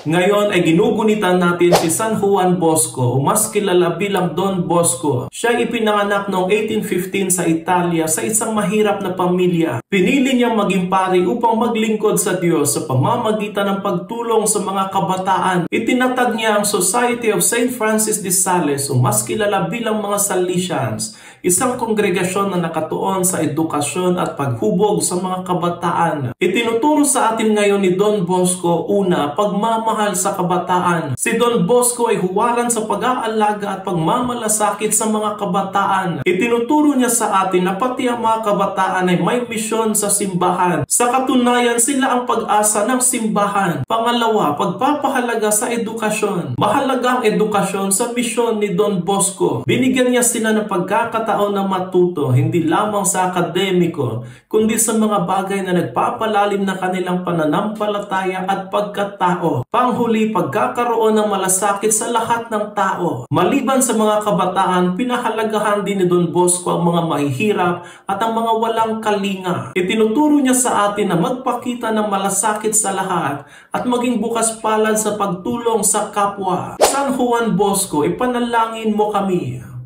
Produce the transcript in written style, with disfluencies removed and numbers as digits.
Ngayon ay ginugunitan natin si San Juan Bosco o mas kilala bilang Don Bosco. Siya ay ipinanganak noong 1815 sa Italia sa isang mahirap na pamilya. Pinili niyang maging pari upang maglingkod sa Diyos sa pamamagitan ng pagtulong sa mga kabataan. Itinatag niya ang Society of St. Francis de Sales o mas kilala bilang mga Salesians, isang kongregasyon na nakatuon sa edukasyon at paghubog sa mga kabataan. Itinuturo sa atin ngayon ni Don Bosco, una, pagmamahal sa kabataan. Si Don Bosco ay huwaran sa pag-aalaga at pagmamalasakit sa mga kabataan. Itinuturo niya sa atin na pati ang mga kabataan ay may misyon sa simbahan. Sa katunayan, sila ang pag-asa ng simbahan. Pangalawa, pagpapahalaga sa edukasyon. Mahalaga ang edukasyon sa misyon ni Don Bosco. Binigyan niya sila ng pagkakataon na matuto, hindi lamang sa akademiko, kundi sa mga bagay na nagpapalalim na kanilang pananampalataya at pagkatao. Panghuli, pagkakaroon ng malasakit sa lahat ng tao. Maliban sa mga kabataan, pinahalagahan din ni Don Bosco ang mga mahihirap at ang mga walang kalinga. Itinuturo niya sa atin na magpakita ng malasakit sa lahat at maging bukas palad sa pagtulong sa kapwa. San Juan Bosco, ipanalangin mo kami.